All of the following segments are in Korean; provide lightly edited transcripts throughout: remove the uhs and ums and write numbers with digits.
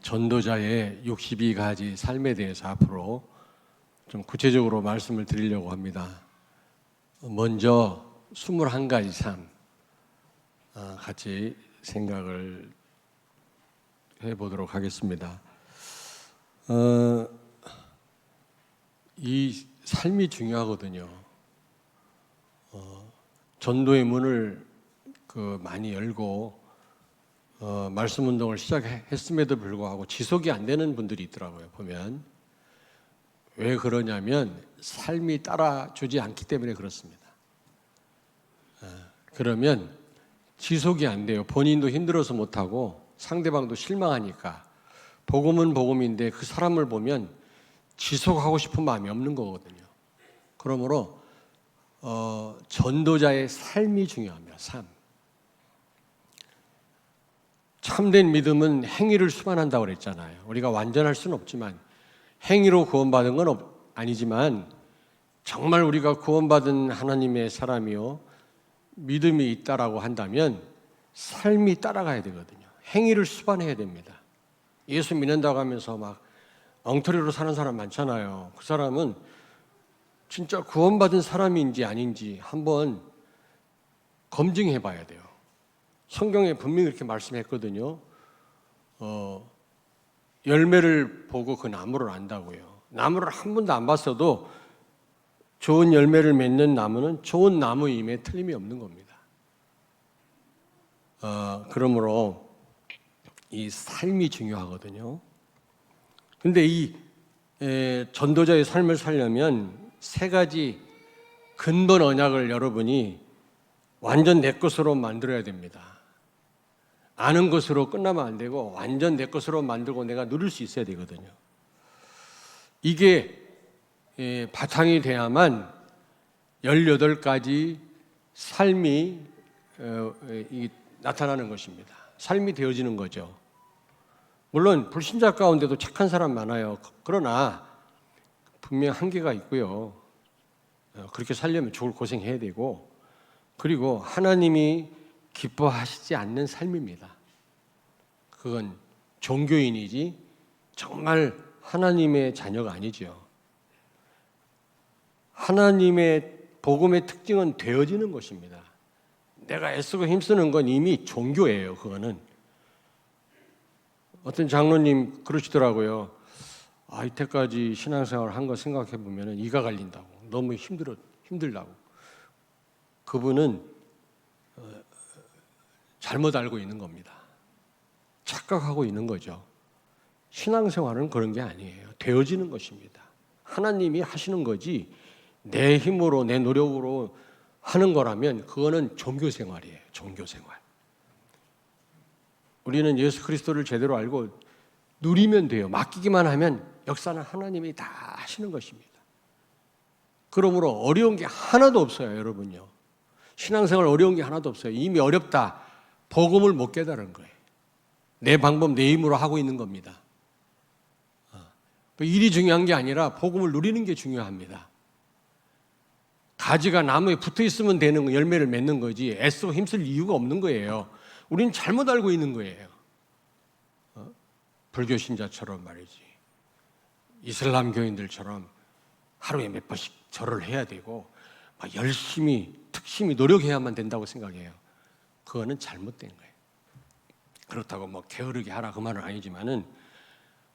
전도자의 62가지 삶에 대해서 앞으로 좀 구체적으로 말씀을 드리려고 합니다. 먼저 21가지 삶 같이 생각을 해보도록 하겠습니다. 이 삶이 중요하거든요. 전도의 문을 많이 열고 말씀 운동을 시작했음에도 불구하고 지속이 안 되는 분들이 있더라고요. 보면 왜 그러냐면 삶이 따라주지 않기 때문에 그렇습니다. 그러면 지속이 안 돼요. 본인도 힘들어서 못하고 상대방도 실망하니까. 복음은 복음인데 그 사람을 보면 지속하고 싶은 마음이 없는 거거든요. 그러므로 전도자의 삶이 중요합니다. 삶. 참된 믿음은 행위를 수반한다고 그랬잖아요. 우리가 완전할 수는 없지만 행위로 구원받은 건 아니지만 정말 우리가 구원받은 하나님의 사람이요 믿음이 있다라고 한다면 삶이 따라가야 되거든요. 행위를 수반해야 됩니다. 예수 믿는다고 하면서 막 엉터리로 사는 사람 많잖아요. 그 사람은 진짜 구원받은 사람인지 아닌지 한번 검증해 봐야 돼요. 성경에 분명히 이렇게 말씀했거든요. 열매를 보고 그 나무를 안다고요. 나무를 한 번도 안 봤어도 좋은 열매를 맺는 나무는 좋은 나무임에 틀림이 없는 겁니다. 그러므로 이 삶이 중요하거든요. 근데 이 전도자의 삶을 살려면 세 가지 근본 언약을 여러분이 완전 내 것으로 만들어야 됩니다. 아는 것으로 끝나면 안 되고 완전 내 것으로 만들고 내가 누릴 수 있어야 되거든요. 이게 바탕이 돼야만 18가지 삶이 나타나는 것입니다. 삶이 되어지는 거죠. 물론 불신자 가운데도 착한 사람 많아요. 그러나 분명 한계가 있고요. 그렇게 살려면 죽을 고생해야 되고, 그리고 하나님이 기뻐하시지 않는 삶입니다. 그건 종교인이지 정말 하나님의 자녀가 아니죠. 하나님의 복음의 특징은 되어지는 것입니다. 내가 애쓰고 힘쓰는 건 이미 종교예요. 그거는. 어떤 장로님 그러시더라고요. 이때까지 신앙생활을 한 거 생각해 보면 이가 갈린다고. 너무 힘들다고. 그분은 잘못 알고 있는 겁니다. 착각하고 있는 거죠. 신앙생활은 그런 게 아니에요. 되어지는 것입니다. 하나님이 하시는 거지 내 힘으로 내 노력으로 하는 거라면 그거는 종교생활이에요. 종교생활. 우리는 예수 그리스도를 제대로 알고 누리면 돼요. 맡기기만 하면 역사는 하나님이 다 하시는 것입니다. 그러므로 어려운 게 하나도 없어요. 여러분요. 신앙생활 어려운 게 하나도 없어요. 이미 어렵다. 복음을 못 깨달은 거예요. 내 방법, 내 힘으로 하고 있는 겁니다. 일이 중요한 게 아니라 복음을 누리는 게 중요합니다. 가지가 나무에 붙어 있으면 되는 열매를 맺는 거지 애쓰고 힘쓸 이유가 없는 거예요. 우리는 잘못 알고 있는 거예요. 불교 신자처럼 말이지. 이슬람 교인들처럼 하루에 몇 번씩 절을 해야 되고 막 열심히 특심히 노력해야만 된다고 생각해요. 그거는 잘못된 거예요. 그렇다고 뭐 게으르게 하라 그 말은 아니지만은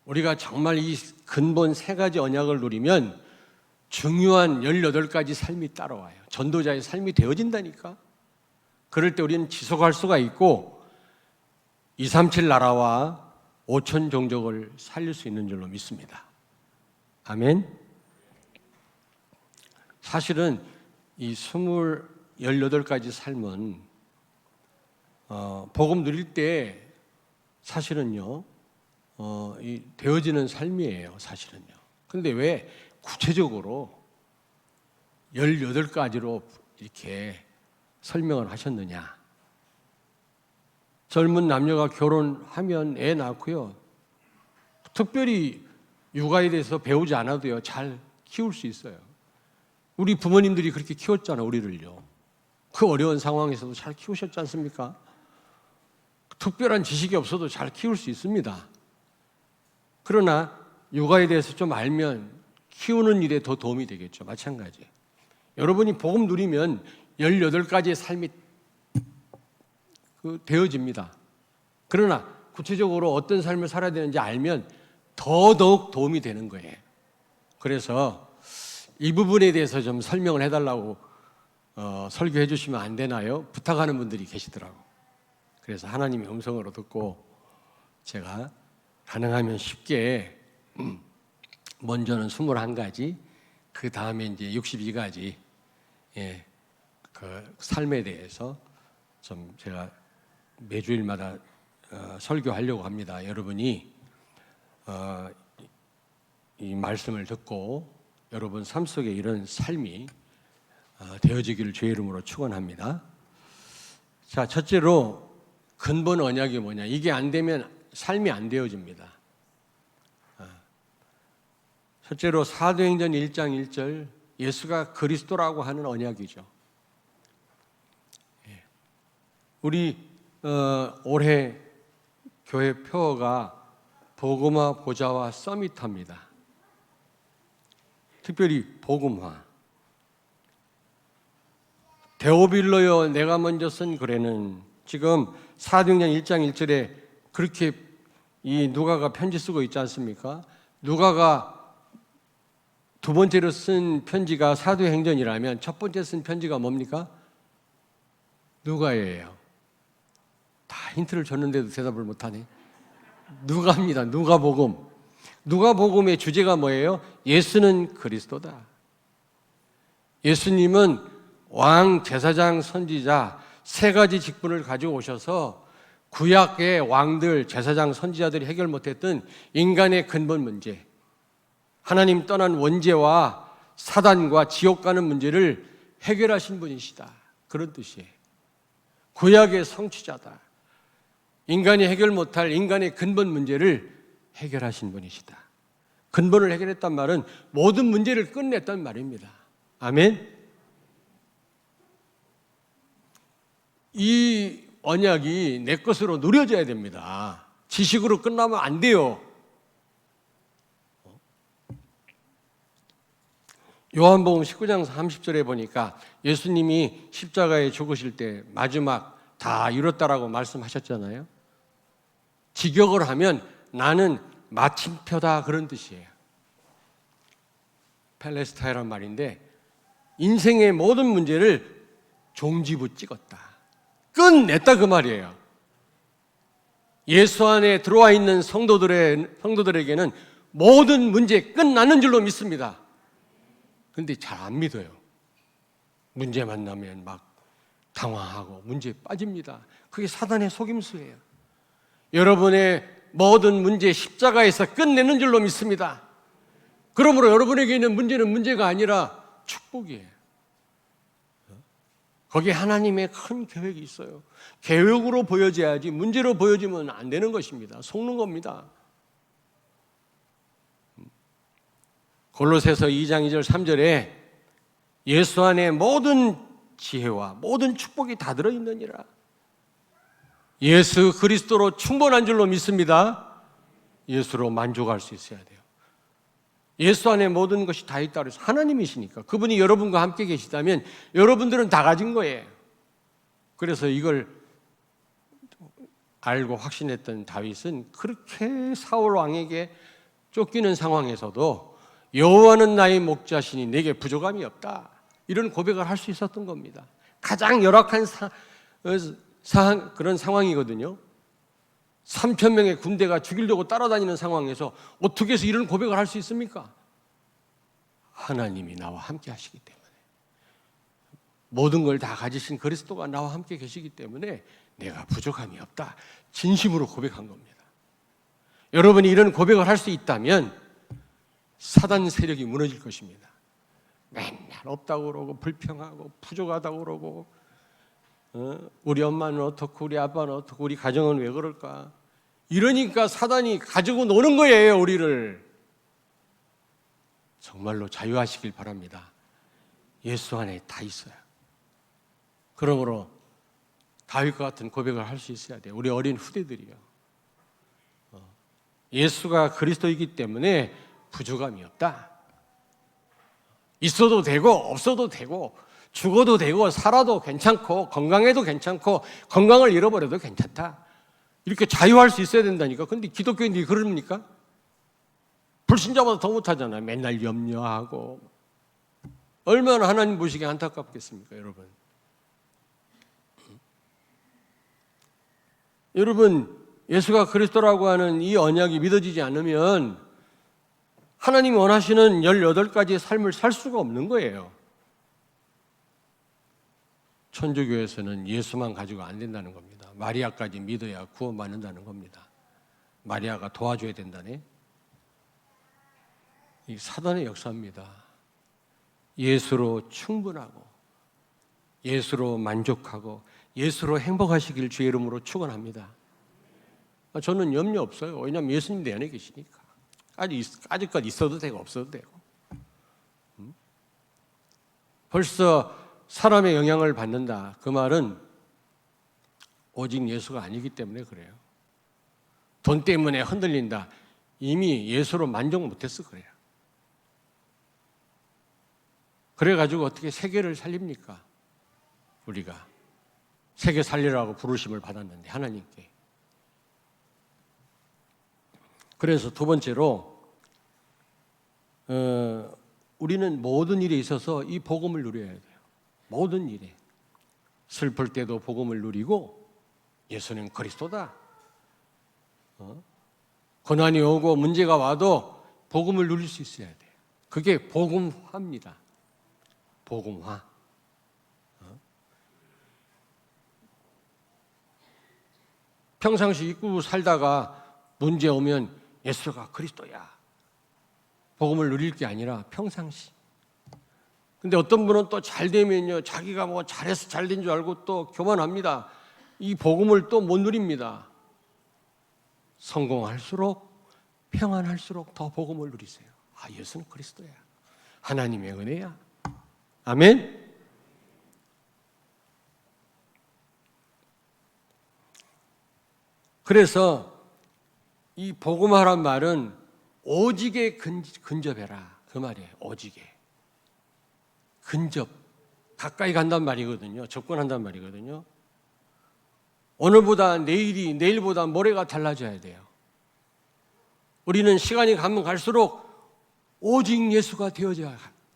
우리가 정말 이 근본 세 가지 언약을 누리면 중요한 18가지 삶이 따라와요. 전도자의 삶이 되어진다니까. 그럴 때 우리는 지속할 수가 있고 237 나라와 5천 종족을 살릴 수 있는 줄로 믿습니다. 아멘. 사실은 이 18가지 삶은 복음 누릴 때 사실은요 이 되어지는 삶이에요. 사실은요. 근데 왜 구체적으로 18가지로 이렇게 설명을 하셨느냐? 젊은 남녀가 결혼하면 애 낳고요. 특별히 육아에 대해서 배우지 않아도요 잘 키울 수 있어요. 우리 부모님들이 그렇게 키웠잖아요. 우리를요. 그 어려운 상황에서도 잘 키우셨지 않습니까? 특별한 지식이 없어도 잘 키울 수 있습니다. 그러나 육아에 대해서 좀 알면 키우는 일에 더 도움이 되겠죠. 마찬가지. 여러분이 복음 누리면 18가지의 삶이 되어집니다. 그러나 구체적으로 어떤 삶을 살아야 되는지 알면 더더욱 도움이 되는 거예요. 그래서 이 부분에 대해서 좀 설명을 해달라고 설교해 주시면 안 되나요? 부탁하는 분들이 계시더라고. 그래서 하나님의 음성으로 듣고 제가 가능하면 쉽게 먼저는 21가지, 그 다음에 이제 62가지 그 삶에 대해서 좀 제가 매주일마다 설교하려고 합니다. 여러분이 이 말씀을 듣고 여러분 삶 속에 이런 삶이 되어지기를 주의 이름으로 축원합니다. 자, 첫째로 근본 언약이 뭐냐? 이게 안 되면 삶이 안 되어집니다. 첫째로 사도행전 1장 1절 예수가 그리스도라고 하는 언약이죠. 우리 올해 교회 표어가 복음화 보좌와 서밋합니다. 특별히 복음화. 데오빌로여 내가 먼저 쓴 글에는 지금 사도행전 1장 1절에 그렇게 이 누가가 편지 쓰고 있지 않습니까? 누가가 두 번째로 쓴 편지가 사도행전이라면 첫 번째 쓴 편지가 뭡니까? 누가예요. 다 힌트를 줬는데도 대답을 못하네. 누가입니다. 누가복음. 누가복음의 주제가 뭐예요? 예수는 그리스도다. 예수님은 왕, 제사장, 선지자 세 가지 직분을 가지고 오셔서 구약의 왕들, 제사장, 선지자들이 해결 못했던 인간의 근본 문제, 하나님 떠난 원죄와 사단과 지옥 가는 문제를 해결하신 분이시다. 그런 뜻이에요. 구약의 성취자다. 인간이 해결 못할 인간의 근본 문제를 해결하신 분이시다. 근본을 해결했단 말은 모든 문제를 끝냈단 말입니다. 아멘. 이 언약이 내 것으로 누려져야 됩니다. 지식으로 끝나면 안 돼요. 요한복음 19장 30절에 보니까 예수님이 십자가에 죽으실 때 마지막 다 이뤘다라고 말씀하셨잖아요. 직역을 하면 나는 마침표다 그런 뜻이에요. 펠레스타이란 말인데 인생의 모든 문제를 종지부 찍었다. 끝냈다 그 말이에요. 예수 안에 들어와 있는 성도들에게는 모든 문제 끝나는 줄로 믿습니다. 근데 잘 안 믿어요. 문제 만나면 막 당황하고 문제에 빠집니다. 그게 사단의 속임수예요. 여러분의 모든 문제 십자가에서 끝내는 줄로 믿습니다. 그러므로 여러분에게 있는 문제는 문제가 아니라 축복이에요. 거기에 하나님의 큰 계획이 있어요. 계획으로 보여져야지 문제로 보여지면 안 되는 것입니다. 속는 겁니다. 골로새서 2장 2절 3절에 예수 안에 모든 지혜와 모든 축복이 다 들어있느니라. 예수 그리스도로 충분한 줄로 믿습니다. 예수로 만족할 수 있어야 돼요. 예수 안에 모든 것이 다 있다 그래서 하나님이시니까 그분이 여러분과 함께 계시다면 여러분들은 다 가진 거예요. 그래서 이걸 알고 확신했던 다윗은 그렇게 사울 왕에게 쫓기는 상황에서도 여호와는 나의 목자시니 내게 부족함이 없다. 이런 고백을 할 수 있었던 겁니다. 가장 열악한 그런 상황이거든요. 3,000명의 군대가 죽이려고 따라다니는 상황에서 어떻게 해서 이런 고백을 할 수 있습니까? 하나님이 나와 함께 하시기 때문에, 모든 걸 다 가지신 그리스도가 나와 함께 계시기 때문에 내가 부족함이 없다. 진심으로 고백한 겁니다. 여러분이 이런 고백을 할 수 있다면 사단 세력이 무너질 것입니다. 맨날 없다고 그러고 불평하고 부족하다고 그러고 우리 엄마는 어떻고 우리 아빠는 어떻고 우리 가정은 왜 그럴까? 이러니까 사단이 가지고 노는 거예요, 우리를. 정말로 자유하시길 바랍니다. 예수 안에 다 있어요. 그러므로 다윗과 같은 고백을 할 수 있어야 돼요. 우리 어린 후대들이요. 예수가 그리스도이기 때문에 부족함이 없다. 있어도 되고 없어도 되고 죽어도 되고 살아도 괜찮고 건강해도 괜찮고 건강을 잃어버려도 괜찮다. 이렇게 자유할 수 있어야 된다니까. 근데 기독교인들이 그럽니까? 불신자보다 더 못하잖아요. 맨날 염려하고. 얼마나 하나님 보시기에 안타깝겠습니까, 여러분? 여러분, 예수가 그리스도라고 하는 이 언약이 믿어지지 않으면 하나님이 원하시는 18가지의 삶을 살 수가 없는 거예요. 천주교에서는 예수만 가지고 안 된다는 겁니다. 마리아까지 믿어야 구원받는다는 겁니다. 마리아가 도와줘야 된다네. 이 사단의 역사입니다. 예수로 충분하고 예수로 만족하고 예수로 행복하시길 주의 이름으로 축원합니다. 저는 염려 없어요. 왜냐하면 예수님 내 안에 계시니까. 아직까지 있어도 되고 없어도 되고. 벌써 사람의 영향을 받는다. 그 말은 오직 예수가 아니기 때문에 그래요. 돈 때문에 흔들린다. 이미 예수로 만족 못해서 그래요. 그래가지고 어떻게 세계를 살립니까? 우리가 세계 살리라고 부르심을 받았는데 하나님께. 그래서 두 번째로 우리는 모든 일에 있어서 이 복음을 누려야 돼요. 모든 일에. 슬플 때도 복음을 누리고 예수는 그리스도다. 고난이 오고 문제가 와도 복음을 누릴 수 있어야 돼요. 그게 복음화입니다. 복음화. 평상시 잊고 살다가 문제 오면 예수가 그리스도야. 복음을 누릴 게 아니라 평상시. 근데 어떤 분은 또 잘 되면요, 자기가 뭐 잘해서 잘 된 줄 알고 또 교만합니다. 이 복음을 또 못 누립니다. 성공할수록, 평안할수록 더 복음을 누리세요. 아, 예수는 그리스도야. 하나님의 은혜야. 아멘. 그래서 이 복음화란 말은 오직에 근접해라. 그 말이에요. 오직에. 근접. 가까이 간단 말이거든요. 접근한단 말이거든요. 오늘보다 내일이, 내일보다 모레가 달라져야 돼요. 우리는 시간이 가면 갈수록 오직 예수가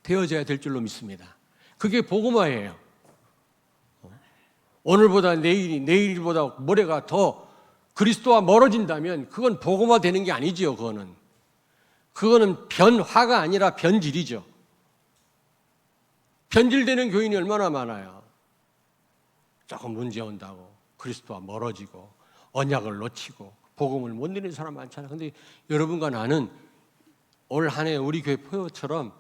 되어져야 될 줄로 믿습니다. 그게 복음화예요. 오늘보다 내일이, 내일보다 모레가 더 그리스도와 멀어진다면 그건 복음화 되는 게 아니지요. 그거는 변화가 아니라 변질이죠. 변질되는 교인이 얼마나 많아요. 조금 문제 온다고 그리스도와 멀어지고 언약을 놓치고 복음을 못 누리는 사람 많잖아요. 그런데 여러분과 나는 올 한 해 우리 교회 포효처럼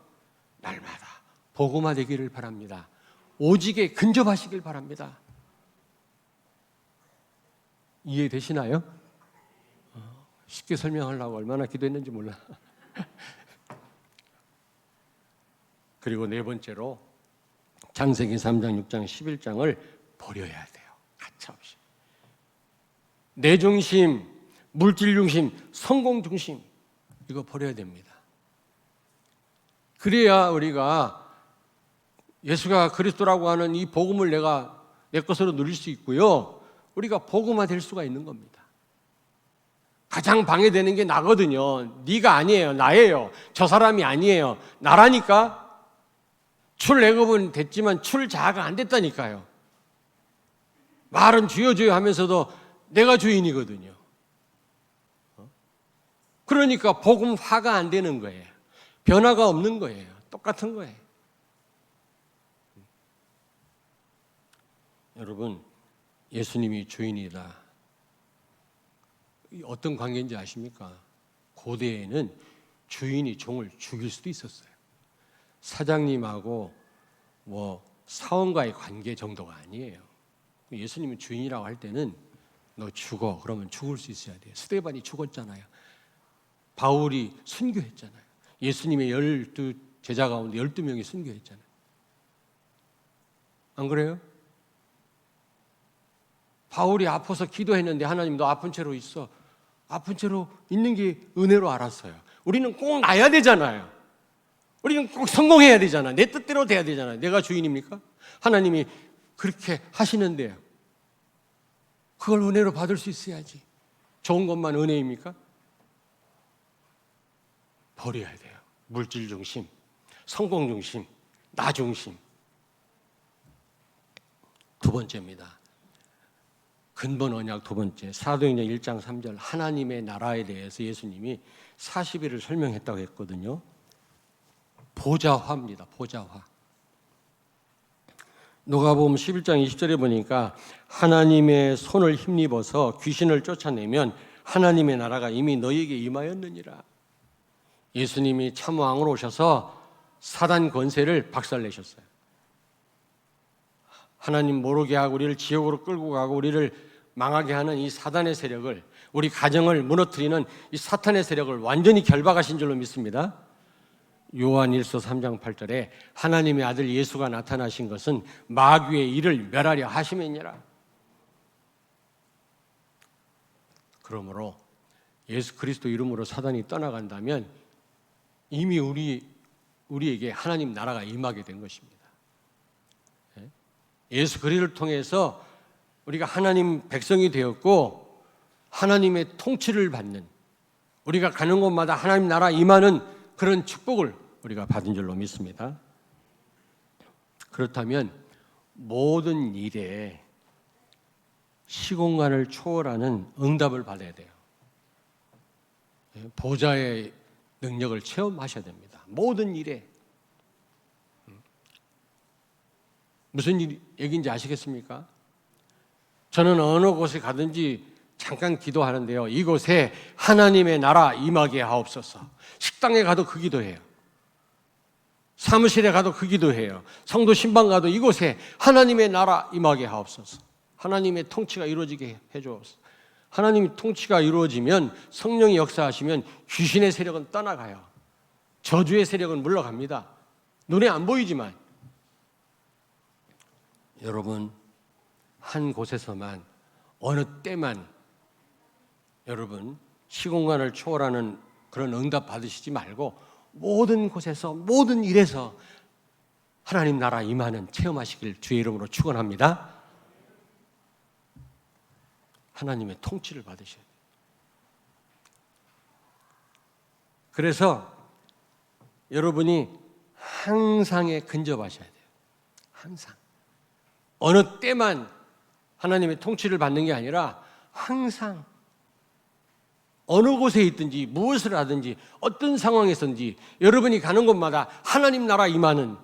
날마다 복음화 되기를 바랍니다. 오직에 근접하시길 바랍니다. 이해되시나요? 쉽게 설명하려고 얼마나 기도했는지 몰라. 그리고 네 번째로 창세기 3장, 6장, 11장을 버려야 돼요. 가차없이. 내 중심, 물질 중심, 성공 중심 이거 버려야 됩니다. 그래야 우리가 예수가 그리스도라고 하는 이 복음을 내 것으로 누릴 수 있고요. 우리가 복음화 될 수가 있는 겁니다. 가장 방해되는 게 나거든요. 네가 아니에요. 나예요. 저 사람이 아니에요. 나라니까. 출애굽은 됐지만 출자가 안 됐다니까요. 말은 주여 주여 하면서도 내가 주인이거든요. 그러니까 복음화가 안 되는 거예요. 변화가 없는 거예요. 똑같은 거예요. 여러분, 예수님이 주인이다. 어떤 관계인지 아십니까? 고대에는 주인이 종을 죽일 수도 있었어요. 사장님하고 사원과의 관계 정도가 아니에요. 예수님은 주인이라고 할 때는 너 죽어. 그러면 죽을 수 있어야 돼요. 스데반이 죽었잖아요. 바울이 순교했잖아요. 예수님의 12 제자 가운데 12명이 순교했잖아요. 안 그래요? 바울이 아파서 기도했는데 하나님 너 아픈 채로 있어. 아픈 채로 있는 게 은혜로 알았어요. 우리는 꼭 나야 되잖아요. 우리는 꼭 성공해야 되잖아요. 내 뜻대로 돼야 되잖아요. 내가 주인입니까? 하나님이 그렇게 하시는데요. 그걸 은혜로 받을 수 있어야지. 좋은 것만 은혜입니까? 버려야 돼요. 물질 중심, 성공 중심, 나 중심. 두 번째입니다. 근본 언약 두 번째, 사도행전 1장 3절 하나님의 나라에 대해서 예수님이 40일을 설명했다고 했거든요. 보좌화입니다. 보좌화. 누가복음 11장 20절에 보니까 하나님의 손을 힘입어서 귀신을 쫓아내면 하나님의 나라가 이미 너희에게 임하였느니라. 예수님이 참 왕으로 오셔서 사단 권세를 박살내셨어요. 하나님 모르게 하고 우리를 지옥으로 끌고 가고 우리를 망하게 하는 이 사단의 세력을, 우리 가정을 무너뜨리는 이 사탄의 세력을 완전히 결박하신 줄로 믿습니다. 요한일서 3장 8절에 하나님의 아들 예수가 나타나신 것은 마귀의 일을 멸하려 하심이니라. 그러므로 예수 그리스도 이름으로 사단이 떠나간다면 이미 우리에게 하나님 나라가 임하게 된 것입니다. 예수 그리스도를 통해서 우리가 하나님 백성이 되었고 하나님의 통치를 받는, 우리가 가는 곳마다 하나님 나라 임하는 그런 축복을 우리가 받은 줄로 믿습니다. 그렇다면 모든 일에 시공간을 초월하는 응답을 받아야 돼요. 보좌의 능력을 체험하셔야 됩니다. 모든 일에. 무슨 얘기인지 아시겠습니까? 저는 어느 곳에 가든지 잠깐 기도하는데요. 이곳에 하나님의 나라 임하게 하옵소서. 식당에 가도 그 기도해요. 사무실에 가도 그 기도해요. 성도 신방 가도 이곳에 하나님의 나라 임하게 하옵소서. 하나님의 통치가 이루어지게 해주옵소서. 하나님의 통치가 이루어지면, 성령이 역사하시면 귀신의 세력은 떠나가요. 저주의 세력은 물러갑니다. 눈에 안 보이지만. 여러분, 한 곳에서만, 어느 때만 여러분 시공간을 초월하는 그런 응답 받으시지 말고 모든 곳에서, 모든 일에서 하나님 나라 임하는 체험하시길 주의 이름으로 축원합니다. 하나님의 통치를 받으셔야 돼요. 그래서 여러분이 항상에 근접하셔야 돼요. 항상. 어느 때만 하나님의 통치를 받는 게 아니라 항상 어느 곳에 있든지 무엇을 하든지 어떤 상황에서든지 여러분이 가는 곳마다 하나님 나라 임하는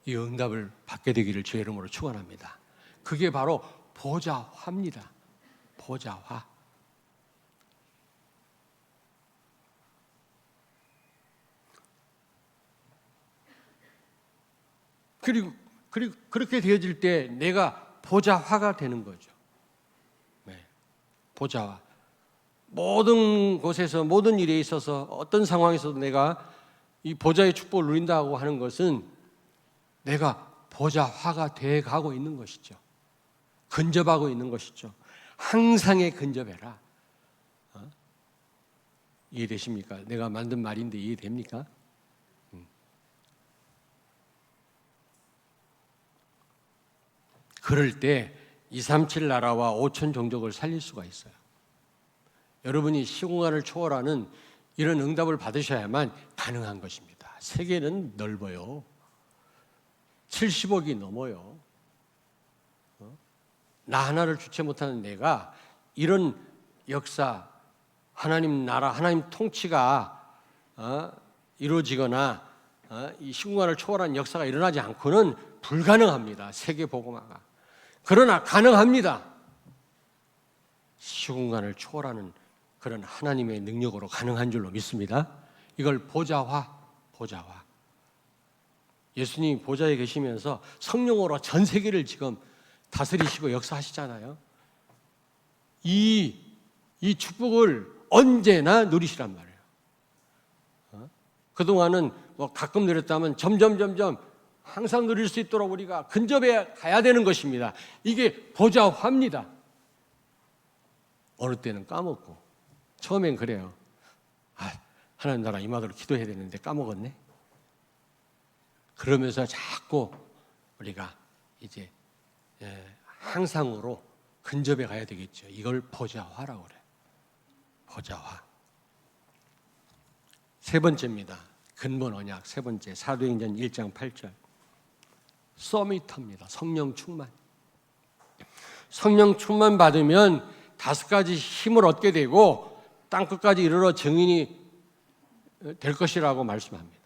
이 응답을 받게 되기를 주의 이름으로 축원합니다. 그게 바로 보좌화입니다. 보좌화. 그리고 그렇게 되어질 때 내가 보좌화가 되는 거죠. 네. 보좌화. 모든 곳에서, 모든 일에 있어서, 어떤 상황에서도 내가 이 보좌의 축복을 누린다고 하는 것은 내가 보좌화가 돼 가고 있는 것이죠. 근접하고 있는 것이죠. 항상에 근접해라. 이해되십니까? 내가 만든 말인데 이해됩니까? 그럴 때 237 나라와 5천 종족을 살릴 수가 있어요. 여러분이 시공간을 초월하는 이런 응답을 받으셔야만 가능한 것입니다. 세계는 넓어요. 70억이 넘어요. 나 하나를 주체 못하는 내가 이런 역사, 하나님 나라, 하나님 통치가 이루어지거나 이 시공간을 초월한 역사가 일어나지 않고는 불가능합니다. 세계 복음화가. 그러나 가능합니다. 시공간을 초월하는 그런 하나님의 능력으로 가능한 줄로 믿습니다. 이걸 보좌화. 예수님이 보좌에 계시면서 성령으로 전 세계를 지금 다스리시고 역사하시잖아요. 이 축복을 언제나 누리시란 말이에요. 그동안은 뭐 가끔 누렸다면 점점 항상 누릴 수 있도록 우리가 근접해 가야 되는 것입니다. 이게 보좌화입니다. 어느 때는 까먹고 처음엔 그래요. 하나님 나라 임하도록 기도해야 되는데 까먹었네. 그러면서 자꾸 우리가 이제 항상으로 근접해 가야 되겠죠. 이걸 보좌화라고 그래요. 보좌화. 세 번째입니다. 근본 언약 세 번째, 사도행전 1장 8절. 서미터입니다. 성령 충만. 성령 충만 받으면 5가지 힘을 얻게 되고 땅끝까지 이르러 증인이 될 것이라고 말씀합니다.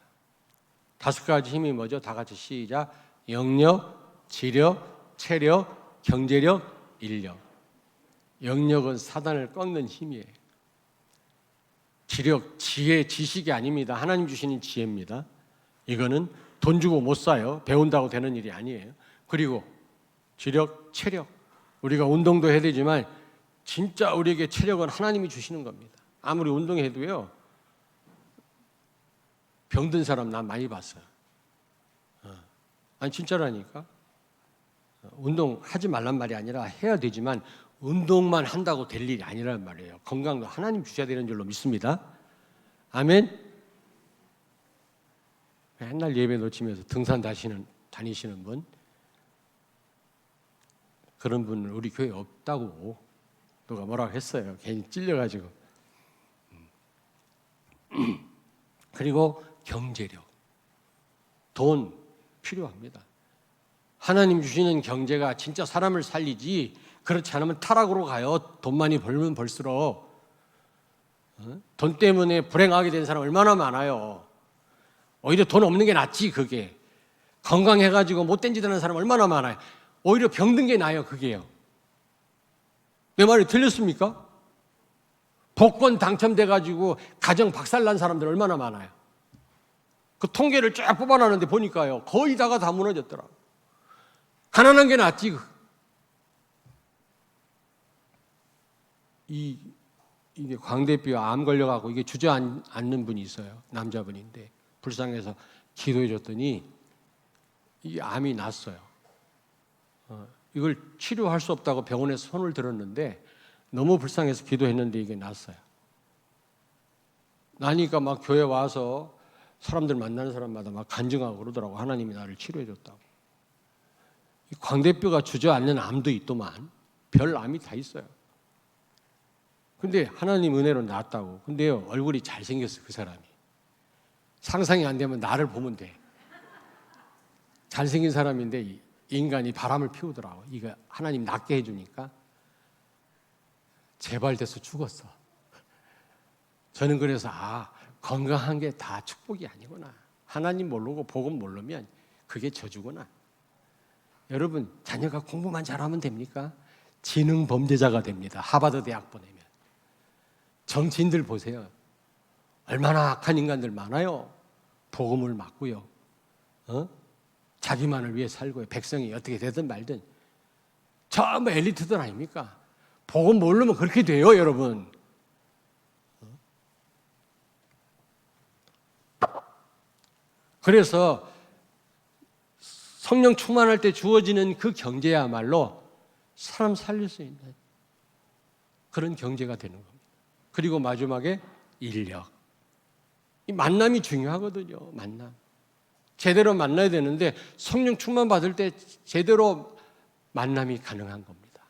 5가지 힘이 뭐죠? 다 같이 시작. 영력, 지력, 체력, 경제력, 인력. 영력은 사단을 꺾는 힘이에요. 지력, 지혜, 지식이 아닙니다. 하나님 주시는 지혜입니다. 이거는 돈 주고 못 사요. 배운다고 되는 일이 아니에요. 그리고 지력, 체력. 우리가 운동도 해야 되지만 진짜 우리에게 체력은 하나님이 주시는 겁니다. 아무리 운동해도요. 병든 사람 난 많이 봤어요. 아니 진짜라니까. 운동하지 말란 말이 아니라 해야 되지만 운동만 한다고 될 일이 아니란 말이에요. 건강도 하나님 주셔야 되는 줄로 믿습니다. 아멘. 맨날 예배 놓치면서 등산 다니시는 분, 그런 분은 우리 교회에 없다고 누가 뭐라고 했어요. 괜히 찔려가지고. 그리고 경제력. 돈 필요합니다. 하나님 주시는 경제가 진짜 사람을 살리지 그렇지 않으면 타락으로 가요. 돈 많이 벌면 벌수록. 돈 때문에 불행하게 된 사람 얼마나 많아요. 오히려 돈 없는 게 낫지 그게. 건강해가지고 못된 짓 하는 사람 얼마나 많아요. 오히려 병든 게 나아요 그게요. 내 말이 틀렸습니까? 복권 당첨돼가지고 가정 박살난 사람들 얼마나 많아요. 그 통계를 쫙 뽑아놨는데 보니까요 거의 다가 다 무너졌더라고요. 가난한 게 낫지. 이게 광 대표가 암 걸려가고 이게 주저앉는 분이 있어요. 남자분인데 불쌍해서 기도해 줬더니 이 암이 났어요. 이걸 치료할 수 없다고 병원에서 손을 들었는데 너무 불쌍해서 기도했는데 이게 났어요. 나니까 막 교회 와서 사람들 만나는 사람마다 막 간증하고 그러더라고. 하나님이 나를 치료해 줬다고. 광 대표가 주저앉는 암도 있더만 별 암이 다 있어요. 근데 하나님 은혜로 나았다고. 근데요 얼굴이 잘생겼어 그 사람이. 상상이 안 되면 나를 보면 돼. 잘생긴 사람인데 인간이 바람을 피우더라고. 이거 하나님 낫게 해주니까 재발돼서 죽었어. 저는 그래서 건강한 게 다 축복이 아니구나. 하나님 모르고 복음 모르면 그게 저주구나. 여러분 자녀가 공부만 잘하면 됩니까? 지능 범죄자가 됩니다. 하버드 대학 보내면. 정치인들 보세요. 얼마나 악한 인간들 많아요. 복음을 막고요. 자기만을 위해 살고요. 백성이 어떻게 되든 말든. 전부 엘리트들 아닙니까? 복음 모르면 그렇게 돼요, 여러분. 그래서 성령 충만할 때 주어지는 그 경제야말로 사람 살릴 수 있는 그런 경제가 되는 겁니다. 그리고 마지막에 인력. 이 만남이 중요하거든요. 만남. 제대로 만나야 되는데 성령 충만 받을 때 제대로 만남이 가능한 겁니다.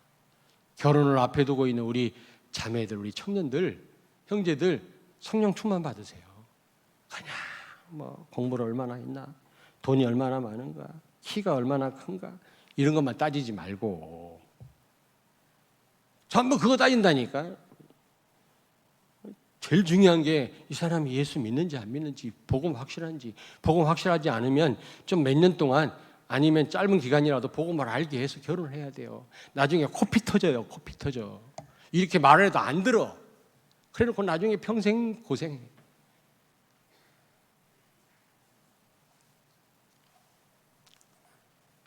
결혼을 앞에 두고 있는 우리 자매들, 우리 청년들, 형제들 성령 충만 받으세요. 그냥 공부를 얼마나 했나, 돈이 얼마나 많은가, 키가 얼마나 큰가 이런 것만 따지지 말고 전부 그거 따진다니까. 제일 중요한 게 이 사람이 예수 믿는지 안 믿는지, 복음 확실한지. 복음 확실하지 않으면 좀 몇 년 동안 아니면 짧은 기간이라도 복음을 알게 해서 결혼을 해야 돼요. 나중에 코피 터져요. 코피 터져. 이렇게 말을 해도 안 들어. 그래놓고 나중에 평생 고생해.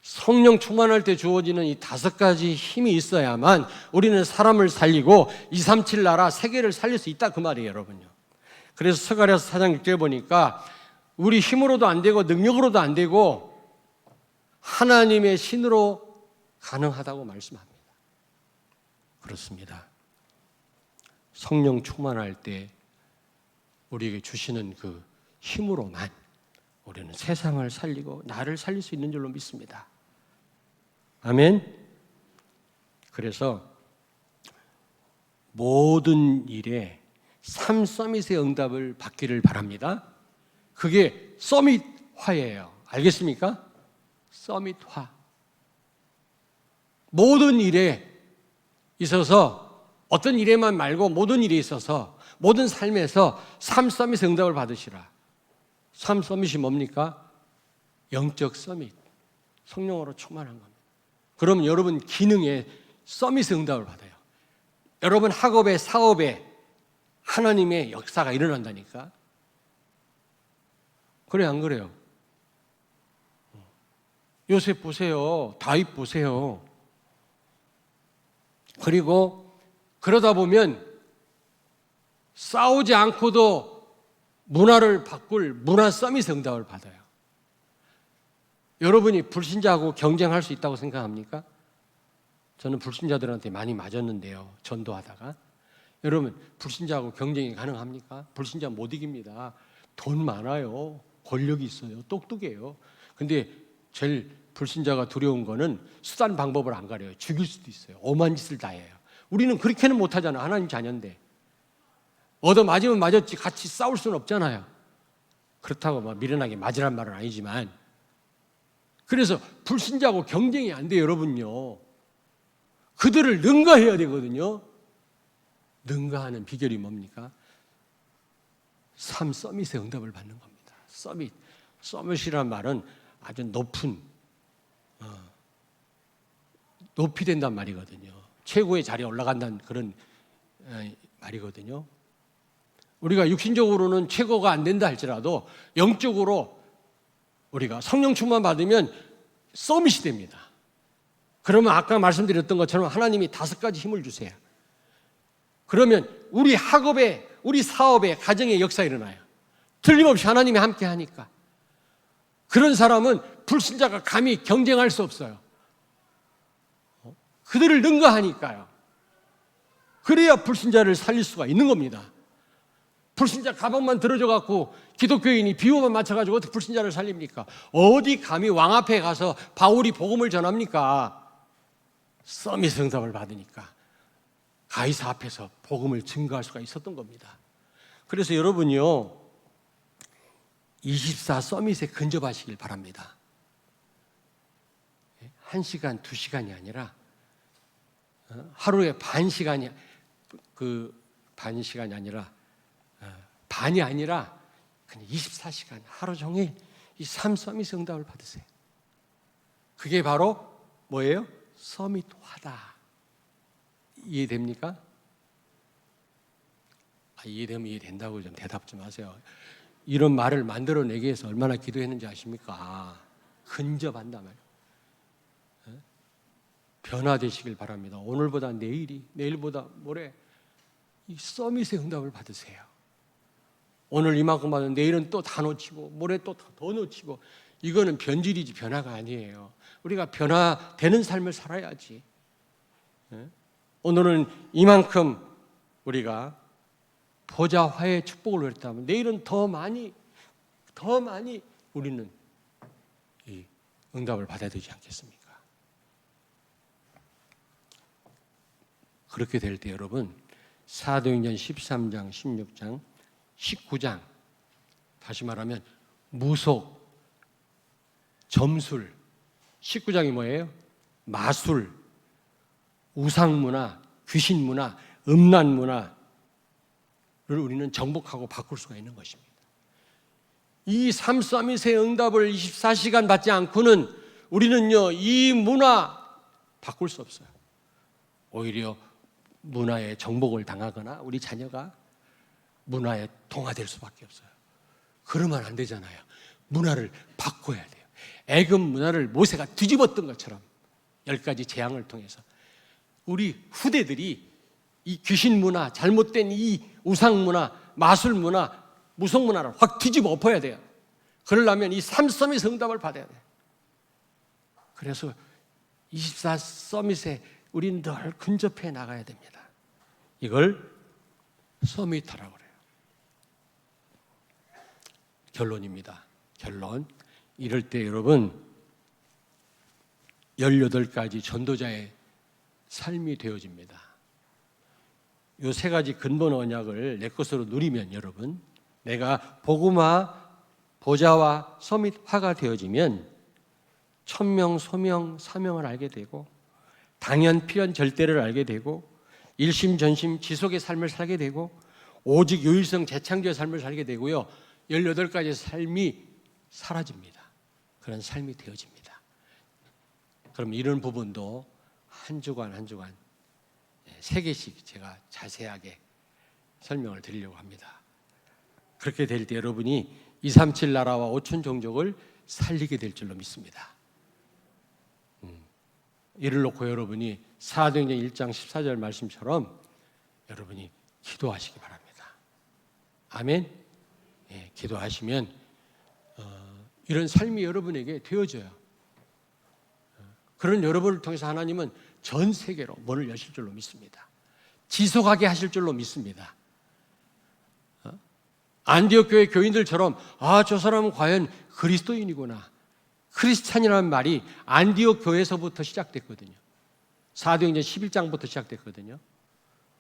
성령 충만할 때 주어지는 이 5가지 힘이 있어야만 우리는 사람을 살리고 237 나라 세계를 살릴 수 있다 그 말이에요, 여러분요. 그래서 스가랴서 4장 6절에 보니까 우리 힘으로도 안 되고 능력으로도 안 되고 하나님의 신으로 가능하다고 말씀합니다. 그렇습니다. 성령 충만할 때 우리에게 주시는 그 힘으로만 우리는 세상을 살리고 나를 살릴 수 있는 줄로 믿습니다. 아멘. 그래서 모든 일에 3서밋의 응답을 받기를 바랍니다. 그게 서밋화예요. 알겠습니까? 서밋화. 모든 일에 있어서 어떤 일에만 말고 모든 일에 있어서 모든 삶에서 3서밋의 응답을 받으시라. 3서밋이 뭡니까? 영적 서밋. 성령으로 충만한 겁니다. 그럼 여러분 기능에 서밋의 응답을 받아요. 여러분 학업에 사업에 하나님의 역사가 일어난다니까. 그래 안 그래요? 요셉 보세요. 다윗 보세요. 그리고 그러다 보면 싸우지 않고도 문화를 바꿀 문화 서밋의 응답을 받아요. 여러분이 불신자하고 경쟁할 수 있다고 생각합니까? 저는 불신자들한테 많이 맞았는데요. 전도하다가. 여러분 불신자하고 경쟁이 가능합니까? 불신자 못 이깁니다. 돈 많아요. 권력이 있어요. 똑똑해요. 근데 제일 불신자가 두려운 거는 수단 방법을 안 가려요. 죽일 수도 있어요. 엄한 짓을 다 해요. 우리는 그렇게는 못하잖아. 하나님 자녀인데. 얻어맞으면 맞았지 같이 싸울 수는 없잖아요. 그렇다고 막 미련하게 맞으란 말은 아니지만, 그래서 불신자하고 경쟁이 안 돼요. 여러분요. 그들을 능가해야 되거든요. 능가하는 비결이 뭡니까? 3서밋의 응답을 받는 겁니다. 서밋. 서밋이란 말은 아주 높이 된단 말이거든요. 최고의 자리에 올라간다는 그런 말이거든요. 우리가 육신적으로는 최고가 안 된다 할지라도 영적으로 우리가 성령 충만 받으면 서밋이 됩니다. 그러면 아까 말씀드렸던 것처럼 하나님이 5가지 힘을 주세요. 그러면 우리 학업에, 우리 사업에, 가정에 역사 일어나요. 틀림없이 하나님이 함께 하니까. 그런 사람은 불신자가 감히 경쟁할 수 없어요. 그들을 능가하니까요. 그래야 불신자를 살릴 수가 있는 겁니다. 불신자 가방만 들어줘 갖고 기독교인이 비호만 맞춰가지고 어떻게 불신자를 살립니까? 어디 감히 왕 앞에 가서 바울이 복음을 전합니까? 서밋 응답을 받으니까 가이사 앞에서 복음을 증거할 수가 있었던 겁니다. 그래서 여러분이요 24 서밋에 근접하시길 바랍니다. 1시간, 2시간이 아니라 하루에 반 시간이 아니라 반이 아니라 그냥 24시간 하루 종일 이 3서밋 응답을 받으세요. 그게 바로 뭐예요? 서밋화다. 이해됩니까? 이해되면 이해된다고 좀 대답 좀 하세요. 이런 말을 만들어내기 위해서 얼마나 기도했는지 아십니까? 근접한단 말이에요. 변화되시길 바랍니다. 오늘보다 내일이, 내일보다 모레 이 서밋의 응답을 받으세요. 오늘 이만큼 받으면 내일은 또 다 놓치고 모레 또 더 놓치고, 이거는 변질이지 변화가 아니에요. 우리가 변화되는 삶을 살아야지. 오늘은 이만큼 우리가 보좌화의 축복을 누렸다면 내일은 더 많이 우리는 이 응답을 받아야 되지 않겠습니까? 그렇게 될 때 여러분 사도행전 13장, 16장, 19장, 다시 말하면 무속, 점술, 19장이 뭐예요? 마술, 우상문화, 귀신문화, 음란문화를 우리는 정복하고 바꿀 수가 있는 것입니다. 이 3서밋의 응답을 24시간 받지 않고는 우리는요 이 문화 바꿀 수 없어요. 오히려 문화에 정복을 당하거나 우리 자녀가 문화에 동화될 수밖에 없어요. 그러면 안 되잖아요. 문화를 바꿔야 돼요. 애굽 문화를 모세가 뒤집었던 것처럼 10가지 재앙을 통해서 우리 후대들이 이 귀신 문화, 잘못된 이 우상 문화, 마술 문화, 무속 문화를 확 뒤집어 엎어야 돼요. 그러려면 이 3서밋 응답을 받아야 돼요. 그래서 24서밋에 우리는 늘 근접해 나가야 됩니다. 이걸 서밋하라고 그래요. 결론입니다. 결론. 이럴 때 여러분 18가지 전도자의 삶이 되어집니다. 이 세 가지 근본 언약을 내 것으로 누리면 여러분, 내가 복음화, 보좌와 서밋화가 되어지면 천명, 소명, 사명을 알게 되고 당연, 필연, 절대를 알게 되고 일심, 전심, 지속의 삶을 살게 되고 오직 유일성, 재창조의 삶을 살게 되고요. 18가지 삶이 사라집니다. 그런 삶이 되어집니다. 그럼 이런 부분도 한 주간 한 주간 3개씩 제가 자세하게 설명을 드리려고 합니다. 그렇게 될 때 여러분이 237 나라와 5천 종족을 살리게 될 줄로 믿습니다. 이를 놓고 여러분이 사도행전 1장 14절 말씀처럼 여러분이 기도하시기 바랍니다. 아멘. 예, 기도하시면 이런 삶이 여러분에게 되어져요. 그런 여러분을 통해서 하나님은 전 세계로 문을 여실 줄로 믿습니다. 지속하게 하실 줄로 믿습니다. 안디옥 교회 교인들처럼 저 사람은 과연 그리스도인이구나. 크리스찬이라는 말이 안디옥 교회에서부터 시작됐거든요. 사도행전 11장부터 시작됐거든요.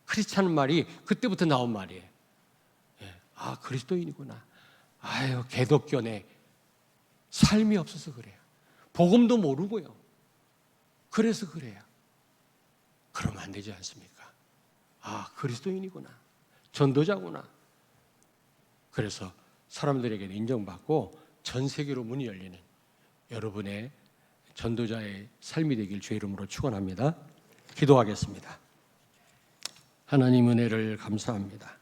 크리스찬은 말이 그때부터 나온 말이에요. 그리스도인이구나. 개독교네. 삶이 없어서 그래요. 복음도 모르고요. 그래서 그래요. 그러면 안 되지 않습니까? 그리스도인이구나. 전도자구나. 그래서 사람들에게 인정받고 전 세계로 문이 열리는 여러분의 전도자의 삶이 되길 주의 이름으로 축원합니다. 기도하겠습니다. 하나님 은혜를 감사합니다.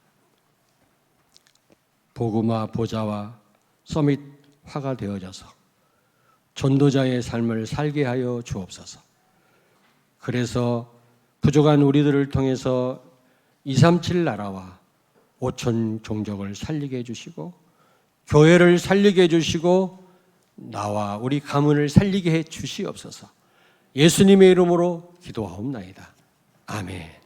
복음화, 보좌와 서밋화가 되어져서 전도자의 삶을 살게 하여 주옵소서. 그래서 부족한 우리들을 통해서 237 나라와 5천 종족을 살리게 해주시고 교회를 살리게 해주시고 나와 우리 가문을 살리게 해 주시옵소서. 예수님의 이름으로 기도하옵나이다. 아멘.